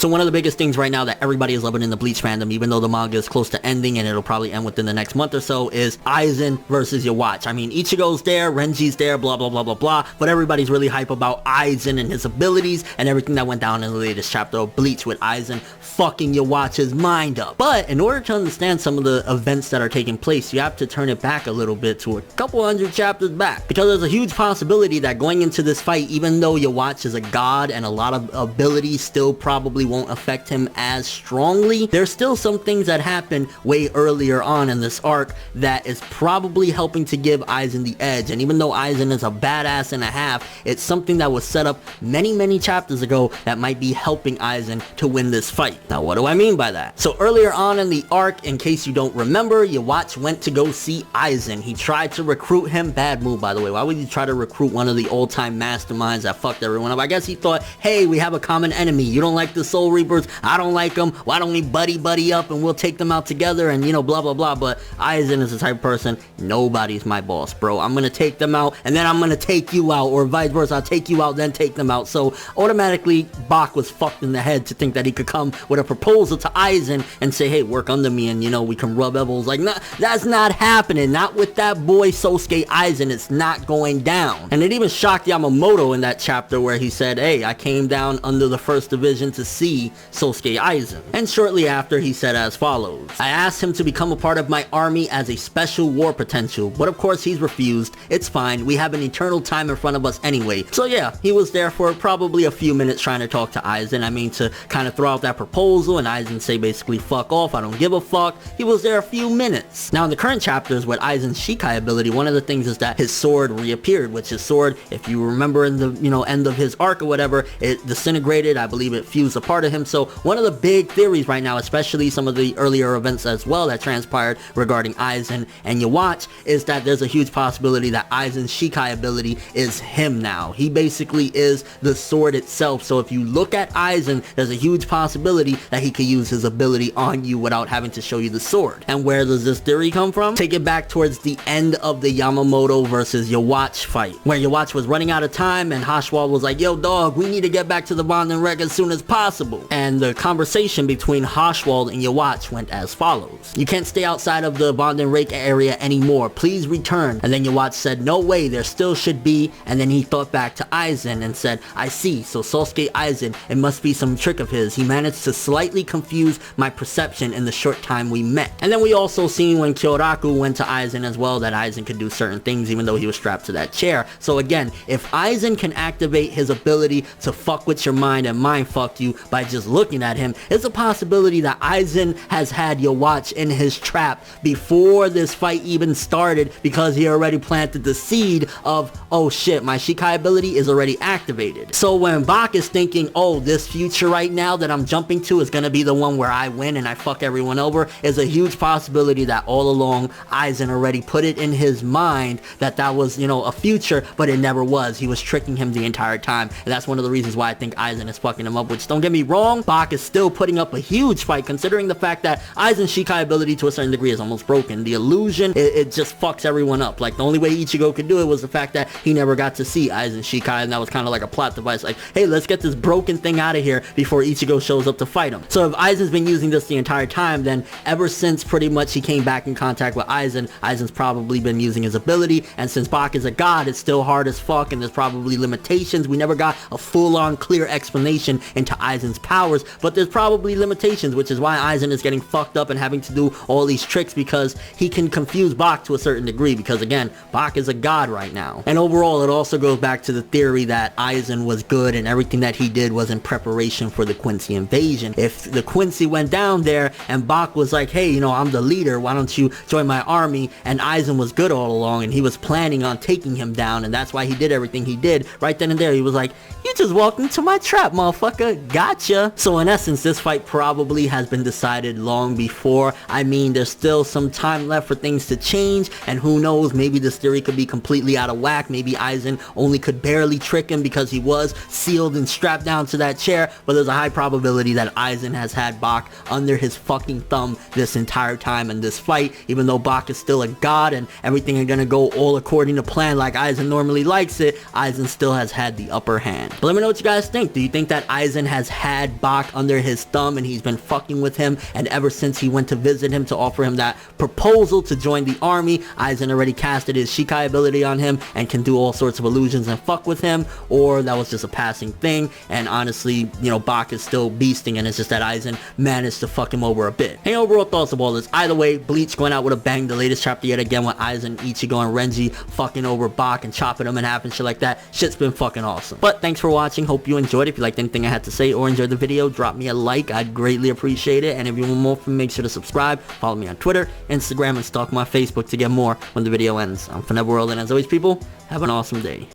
So one of the biggest things right now that everybody is loving in the Bleach fandom, even though the manga is close to ending and it'll probably end within the next month or so, is Aizen versus Yhwach. I mean, Ichigo's there, Renji's there, blah, blah, blah, blah, blah, but everybody's really hype about Aizen and his abilities and everything that went down in the latest chapter of Bleach with Aizen fucking Yhwach's mind up. But in order to understand some of the events that are taking place, you have to turn it back a little bit to a couple hundred chapters back, because there's a huge possibility that going into this fight, even though Yhwach is a god and a lot of abilities still probably won't affect him as strongly, there's still some things that happen way earlier on in this arc that is probably helping to give Aizen the edge. And even though Aizen is a badass and a half, it's something that was set up many chapters ago that might be helping Aizen to win this fight. Now, what do I mean by that? So earlier on in the arc, in case you don't remember, Yhwach went to go see Aizen. He tried to recruit him. Bad move, by the way. Why would you try to recruit one of the old-time masterminds that fucked everyone up? I guess he thought, hey, we have a common enemy. You don't like the Soul Reapers, I don't like them. Why don't we buddy up and we'll take them out together and, you know, blah, blah, blah. But Aizen is the type of person, nobody's my boss, bro. I'm gonna take them out and then I'm gonna take you out, or vice versa. I'll take you out, then take them out. So automatically, Bach was fucked in the head to think that he could come with a proposal to Aizen and say, hey, work under me and, you know, we can rub elbows. Like, nah, that's not happening. Not with that boy Sosuke Aizen. It's not going down. And it even shocked Yamamoto in that chapter where he said, hey, I came down under the 1st Division to see Sosuke Aizen. And shortly after, he said as follows: I asked him to become a part of my army as a special war potential, but of course he's refused. It's fine, we have an eternal time in front of us anyway. So yeah, he was there for probably a few minutes trying to talk to Aizen. I mean, to kind of throw out that proposal and Aizen say basically fuck off, I don't give a fuck. He was there a few minutes. Now in the current chapters with Aizen's Shikai ability, one of the things is that his sword reappeared, which his sword, if you remember in the, you know, end of his arc or whatever, it disintegrated. I believe it fused a part of him. So one of the big theories right now, especially some of the earlier events as well that transpired regarding Aizen and Yhwach, is that there's a huge possibility that Aizen's Shikai ability is him now. He basically is the sword itself. So if you look at Aizen, there's a huge possibility that he could use his ability on you without having to show you the sword. And where does this theory come from? Take it back towards the end of the Yamamoto versus Yhwach fight, where Yhwach was running out of time and Haschwald was like, yo dog, we need to get back to the Bonding Wreck as soon as possible. And the conversation between Haschwald and Yhwach went as follows: you can't stay outside of the Bonding Wreck area anymore, please return. And then Yhwach said, no way, there still should be. And then he thought back to Aizen and said, I see, so Sosuke Aizen, it must be some trick of his. He managed to slightly confuse my perception in the short time we met. And then we also seen when Kyoraku went to Aizen as well that Aizen could do certain things even though he was strapped to that chair. So again, if Aizen can activate his ability to fuck with your mind and mind fuck you by just looking at him, it's a possibility that Aizen has had Yhwach in his trap before this fight even started, because he already planted the seed of, oh shit, my Shikai ability is already activated. So when Bach is thinking, oh, this future right now that I'm jumping to is gonna be the one where I win and I fuck everyone over, is a huge possibility that all along Aizen already put it in his mind that that was, you know, a future, but it never was. He was tricking him the entire time, and that's one of the reasons why I think Aizen is fucking him up. Which, don't get me wrong, Bach is still putting up a huge fight considering the fact that Aizen's Shikai ability to a certain degree is almost broken. The illusion, it just fucks everyone up. Like, the only way Ichigo could do it was the fact that he never got to see Aizen's Shikai, and that was kind of like a plot device, like, hey, let's get this broken thing out of here before Ichigo shows up to fight him. So if Aizen's been using this the entire time, then ever since pretty much he came back in contact with Aizen, Aizen's probably been using his ability, and since Bach is a god, it's still hard as fuck, and there's probably limitations. We never got a full-on clear explanation into Aizen's powers, but there's probably limitations, which is why Aizen is getting fucked up and having to do all these tricks, because he can confuse Bach to a certain degree, because again, Bach is a god right now. And overall, it also goes back to the theory that Aizen was good and everything that he did was in preparation for the Quincy invasion. If the Quincy went down there and Bach was like, hey, you know, I'm the leader, why don't you join my army, and Aizen was good all along and he was planning on taking him down, and that's why he did everything he did, right then and there he was like, you just walked into my trap, motherfucker, gotcha. So in essence, this fight probably has been decided long before. I mean, there's still some time left for things to change, and who knows, maybe this theory could be completely out of whack. Maybe Aizen only could barely trick him because he was sealed and strapped down to that chair, but there's a high probability that Aizen has had Bach under his fucking thumb this entire time in this fight, even though Bach is still a god and everything is gonna go all according to plan like Aizen normally likes it. Aizen still has had the upper hand. But let me know what you guys think. Do you think that Aizen has had had Bach under his thumb and he's been fucking with him, and ever since he went to visit him to offer him that proposal to join the army, Aizen already casted his Shikai ability on him and can do all sorts of illusions and fuck with him, or that was just a passing thing, and honestly, you know, Bach is still beasting, and it's just that Aizen managed to fuck him over a bit. Hey, overall thoughts of all this? Either way, Bleach going out with a bang, the latest chapter yet again with Aizen, Ichigo, and Renji fucking over Bach and chopping him in half and shit like that. Shit's been fucking awesome. But thanks for watching, hope you enjoyed. If you liked anything I had to say or enjoyed the video, drop me a like, I'd greatly appreciate it, and if you want more from me, make sure to subscribe, follow me on Twitter, Instagram, and stalk my Facebook to get more when the video ends. I'm ForneverWorld, and as always people, have an awesome day.